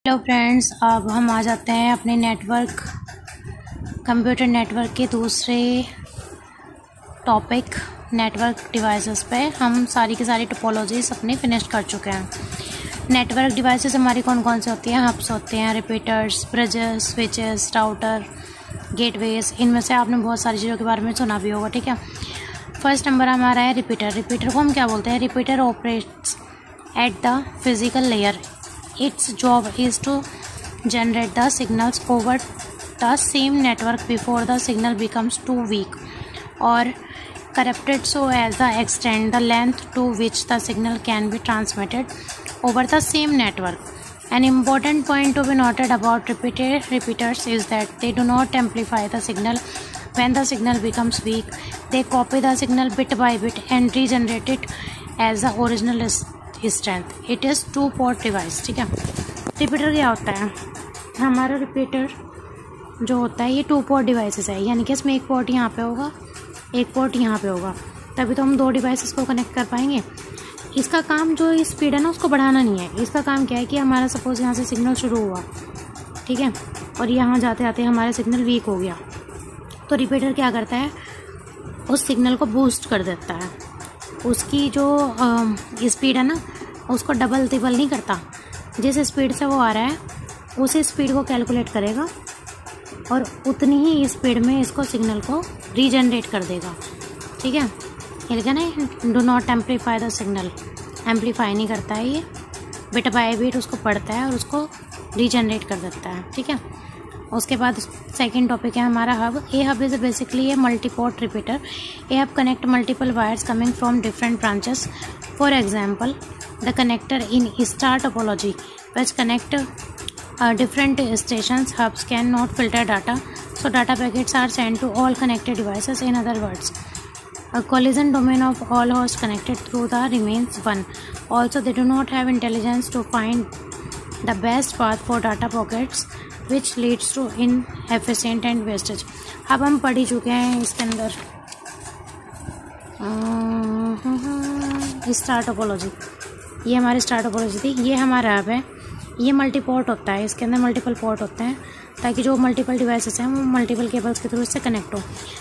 Hello friends, अब हम आ जाते हैं अपने कंप्यूटर नेटवर्क के दूसरे टॉपिक नेटवर्क डिवाइसेस पे। हम सारी की सारी टोपोलॉजीज अपनी फिनिश कर चुके हैं। नेटवर्क डिवाइसेस हमारी कौन कौन से होती हैं? हब्स होते हैं, repeaters, bridges, switches, router, gateways. इनमें से आपने बहुत सारी चीज़ों के बारे में सुना भी होगा, ठीक है। फर्स्ट नंबर हमारा है रिपीटर। रिपीटर को हम क्या बोलते हैं? Repeater operates at the physical layer. Its job is to generate the signals over the same network before the signal becomes too weak or corrupted so as to extend the length to which the signal can be transmitted over the same network. An important point to be noted about repeaters is that they do not amplify the signal when the signal becomes weak. They copy the signal bit by bit and regenerate it as the original strength. It is two port device, ठीक है। Repeater क्या होता है? हमारा repeater जो होता है ये टू पोर्ट डिवाइसेस है, यानी कि इसमें एक पोर्ट यहाँ पे होगा, एक पोर्ट यहाँ पे होगा, तभी तो हम दो डिवाइसेस को कनेक्ट कर पाएंगे। इसका काम जो स्पीड है ना उसको बढ़ाना नहीं है। इसका काम क्या है कि हमारा सपोज यहाँ से सिग्नल शुरू हुआ, ठीक है, और यहाँ जाते जाते हमारा सिग्नल वीक हो गया, तो रिपीटर क्या करता है? उस सिग्नल को बूस्ट कर देता है। उसकी जो स्पीड है ना उसको डबल तिबल नहीं करता। जिस स्पीड से वो आ रहा है उसी स्पीड को कैलकुलेट करेगा और उतनी ही स्पीड में इसको सिग्नल को रीजनरेट कर देगा, ठीक है। ये लिखा ना, do not amplify the signal. Amplify नहीं करता है ये, बिट बाय बिट उसको पढ़ता है और उसको रीजनरेट कर देता है, ठीक है। उसके बाद सेकंड टॉपिक है हमारा hub. A hub is basically A multiport repeater. A hub connect multiple wires coming from different branches. For example, the connector in star topology which connect different stations. Hubs can not filter data, so data packets are sent to all connected devices. In other words, a collision domain of all hosts connected through the remains one. Also, they do not have intelligence to find the best path for data packets, which leads to inefficient and wastage. अब हम पढ़ ही चुके हैं इसके अंदर star topology. ये हमारी star topology थी। ये हमारा हब है। ये मल्टीपोर्ट होता है, इसके अंदर मल्टीपल पोर्ट होते हैं ताकि जो मल्टीपल डिवाइसेस हैं वो मल्टीपल केबल्स के थ्रू इससे कनेक्ट हो।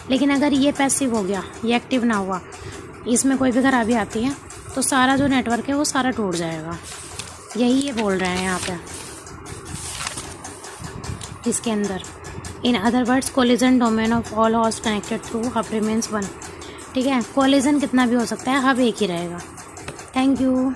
लेकिन अगर ये पैसिव हो गया, ये एक्टिव ना हुआ, इसमें कोई भी खराबी आती है तो सारा जो नेटवर्क है वो सारा टूट जाएगा। यही ये बोल रहे हैं यहाँ पे इसके अंदर। In other words, collision domain of all host connected through hub remains one, ठीक है। कोलिजन कितना भी हो सकता है, हब एक ही रहेगा। Thank you.